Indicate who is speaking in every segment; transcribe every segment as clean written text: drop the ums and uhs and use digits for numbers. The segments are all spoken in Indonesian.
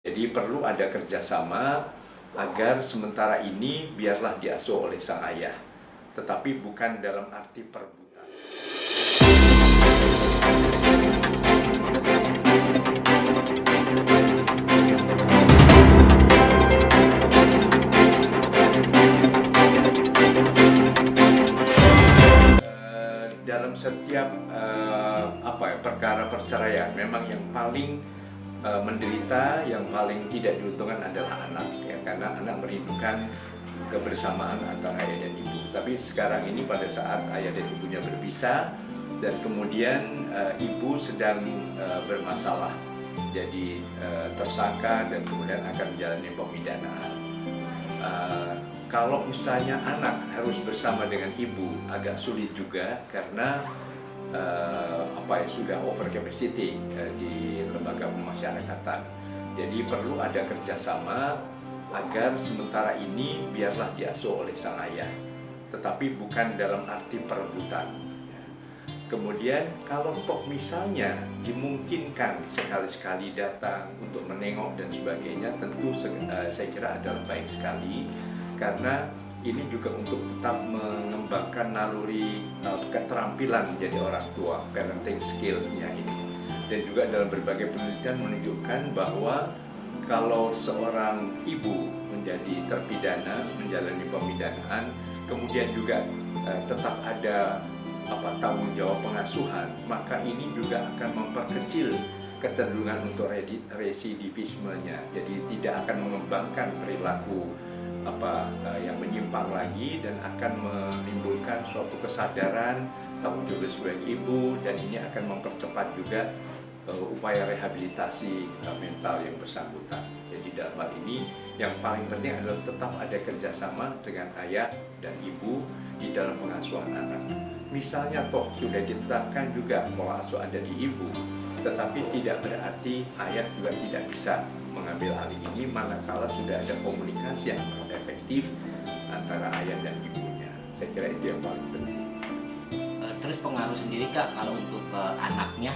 Speaker 1: Jadi perlu ada kerjasama agar sementara ini biarlah diasuh oleh sang ayah, tetapi bukan dalam arti perebutan. Dalam setiap perkara perceraian, memang yang paling menderita, yang paling tidak diuntungkan adalah anak, ya, karena anak merindukan kebersamaan antara ayah dan ibu. Tapi sekarang ini pada saat ayah dan ibunya berpisah dan kemudian ibu sedang bermasalah, jadi tersangka dan kemudian akan menjalani pemidanaan. Kalau misalnya anak harus bersama dengan ibu agak sulit juga karena sudah over capacity di lembaga pemasyarakatan. Jadi perlu ada kerjasama agar sementara ini biarlah diasuh oleh sang ayah, tetapi bukan dalam arti perebutan. Kemudian kalau toh misalnya dimungkinkan sekali-sekali datang untuk menengok dan sebagainya, tentu saya kira adalah baik sekali, karena ini juga untuk tetap mengembangkan naluri keterampilan menjadi orang tua, parenting skill-nya ini. Dan juga dalam berbagai penelitian menunjukkan bahwa kalau seorang ibu menjadi terpidana, menjalani pemidanaan, kemudian juga tetap ada tanggung jawab pengasuhan, maka ini juga akan memperkecil kecenderungan untuk residivismenya. Jadi tidak akan mengembangkan perilaku yang menyimpang lagi dan akan menimbulkan suatu kesadaran tanggung jawab sebagai ibu, dan ini akan mempercepat juga upaya rehabilitasi mental yang bersangkutan. Jadi dalam hal ini yang paling penting adalah tetap ada kerjasama dengan ayah dan ibu di dalam pengasuhan anak. Misalnya toh sudah ditetapkan juga pola asuh ada di ibu, tetapi tidak berarti ayah juga tidak bisa mengambil alih ini manakala sudah ada komunikasi yang efektif antara ayah dan ibunya. Saya kira itu yang paling penting.
Speaker 2: Terus pengaruh sendiri Kak kalau untuk anaknya?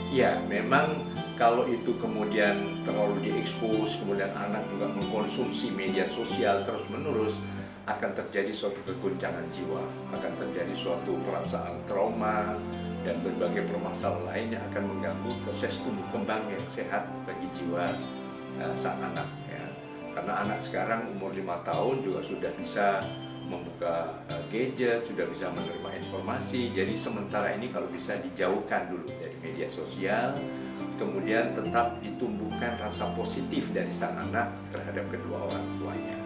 Speaker 1: Ya, memang kalau itu kemudian terlalu diekspos, kemudian anak juga mengkonsumsi media sosial terus-menerus, akan terjadi suatu keguncangan jiwa, akan terjadi suatu perasaan trauma, dan berbagai permasalahan lain yang akan mengganggu proses tumbuh kembang yang sehat bagi jiwa sang anak. Ya. Karena anak sekarang umur 5 tahun juga sudah bisa membuka gadget, sudah bisa menerima informasi. Jadi sementara ini kalau bisa dijauhkan dulu dari media sosial, kemudian tetap ditumbuhkan rasa positif dari sang anak terhadap kedua orang tuanya.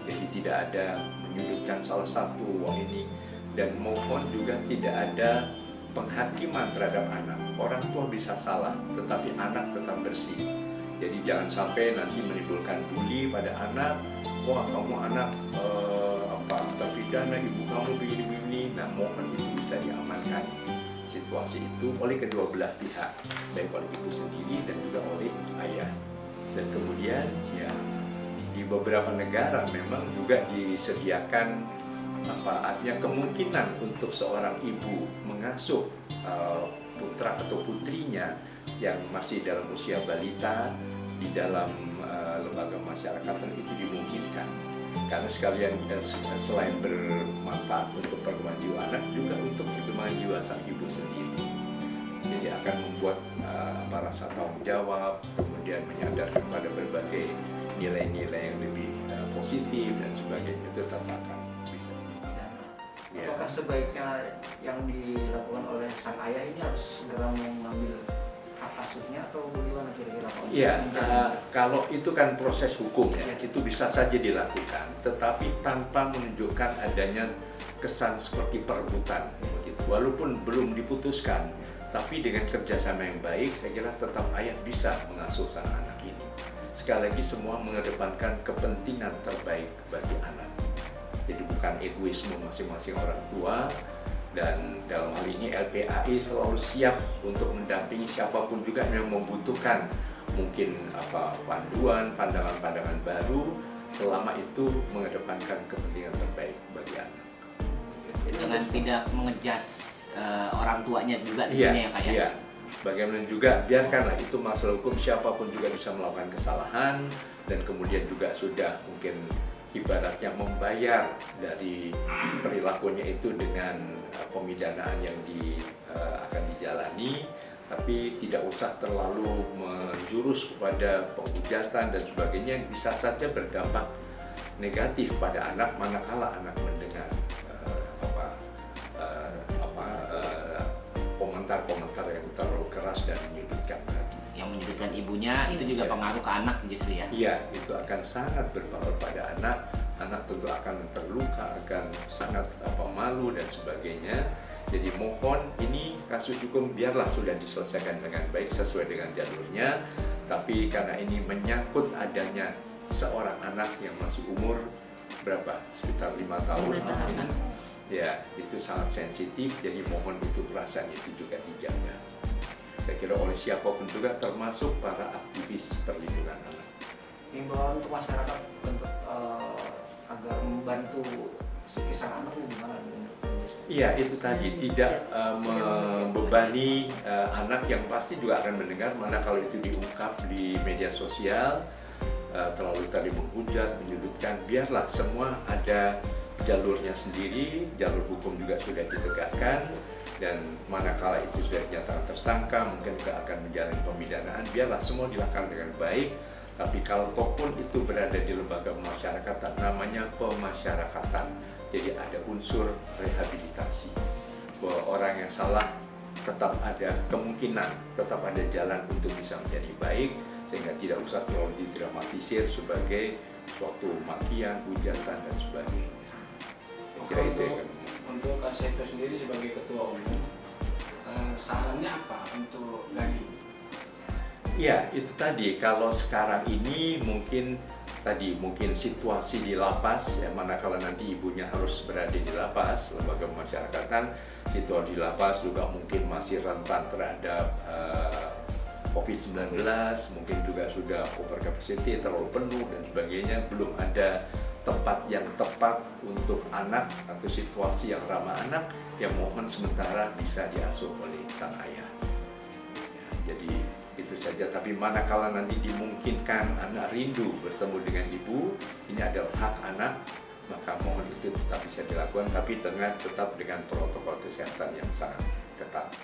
Speaker 1: Jadi tidak ada menyudutkan salah satu ini, dan maupun juga tidak ada penghakiman terhadap anak. Orang tua bisa salah, tetapi anak tetap bersih. Jadi jangan sampai nanti menimbulkan bully pada anak. Wah, kamu anak terpidana, ibu kamu begini-begini. Nah, mohon itu bisa diamankan situasi itu oleh kedua belah pihak, baik oleh ibu sendiri dan juga oleh ayah. Dan kemudian ya, di beberapa negara memang juga disediakan artinya kemungkinan untuk seorang ibu mengasuh putra atau putrinya yang masih dalam usia balita di dalam lembaga masyarakatan, itu dimungkinkan. Karena sekalian selain bermanfaat untuk perkembangan jiwa anak, juga untuk perkembangan jiwa sang ibu sendiri. Jadi akan membuat rasa tanggung jawab, kemudian menyadarkan pada berbagai nilai-nilai yang lebih positif dan sebagainya, itu tetap akan bisa.
Speaker 3: Ya. Apakah sebaiknya yang dilakukan oleh sang ayah ini harus segera mengambil hak asuhnya atau bagaimana kira-kira Pak?
Speaker 1: Iya, kalau itu kan proses hukum ya, itu bisa saja dilakukan, tetapi tanpa menunjukkan adanya kesan seperti perebutan. Begitu. Walaupun belum diputuskan, tapi dengan kerjasama yang baik, saya kira tetap ayah bisa mengasuh sang anak ini. Sekali lagi semua mengedepankan kepentingan terbaik bagi anak. Jadi bukan egoisme masing-masing orang tua, dan dalam hal ini LPAI selalu siap untuk mendampingi siapapun juga yang membutuhkan mungkin panduan, pandangan-pandangan baru, selama itu mengedepankan kepentingan terbaik bagi anak.
Speaker 2: Dengan tidak mengejas orang tuanya juga tentunya ya Kak ya?
Speaker 1: Iya. Bagaimana juga biarkanlah itu masalah hukum, siapapun juga bisa melakukan kesalahan dan kemudian juga sudah mungkin ibaratnya membayar dari perilakunya itu dengan pemidanaan yang akan dijalani, tapi tidak usah terlalu menjurus kepada penghujatan dan sebagainya yang bisa saja berdampak negatif pada anak manakala anak mendengar komentar-komentar yang terlalu keras dan menyudutkan tadi.
Speaker 2: Yang menyudutkan ibunya itu juga pengaruh ke anak justru ya.
Speaker 1: Iya, itu akan sangat berpengaruh pada anak. Anak tentu akan terluka, akan sangat malu dan sebagainya. Jadi mohon ini kasus hukum biarlah sudah diselesaikan dengan baik sesuai dengan jalurnya. Tapi karena ini menyangkut adanya seorang anak yang masih umur berapa? Sekitar 5 tahun. Ya, itu sangat sensitif, jadi mohon itu perasaan itu juga dijaga. Saya kira oleh siapapun juga, termasuk para aktivis perlindungan anak.
Speaker 3: Himbauan untuk masyarakat untuk agar membantu sang anak gimana?
Speaker 1: Iya, itu tadi tidak membebani anak yang pasti juga akan mendengar, mana kalau itu diungkap di media sosial terlalu tadi menghujat, menyudutkan, biarlah semua ada jalurnya sendiri, jalur hukum juga sudah ditegakkan, dan manakala itu sudah dinyatakan tersangka, mungkin juga akan menjalani pemidanaan, biarlah semua dilakukan dengan baik. Tapi kalau pun itu berada di lembaga pemasyarakatan, namanya pemasyarakatan, jadi ada unsur rehabilitasi, bahwa orang yang salah tetap ada kemungkinan, tetap ada jalan untuk bisa menjadi baik, sehingga tidak usah terlalu didramatisir sebagai suatu makian, hujatan, dan sebagainya. Kira itu ya.
Speaker 4: Untuk Kak Seto sendiri sebagai ketua umum, sarannya apa untuk Gani?
Speaker 1: Ya, itu tadi, kalau sekarang ini mungkin situasi di lapas, ya, manakala nanti ibunya harus berada di lapas, lembaga pemasyarakatan, situasi di lapas juga mungkin masih rentan terhadap COVID-19, mungkin juga sudah over capacity, terlalu penuh dan sebagainya, belum ada tempat yang tepat untuk anak atau situasi yang ramah anak, yang mohon sementara bisa diasuh oleh sang ayah. Jadi itu saja, tapi manakala nanti dimungkinkan anak rindu bertemu dengan ibu, ini adalah hak anak, maka mohon itu tetap bisa dilakukan, tapi tetap dengan protokol kesehatan yang sangat ketat.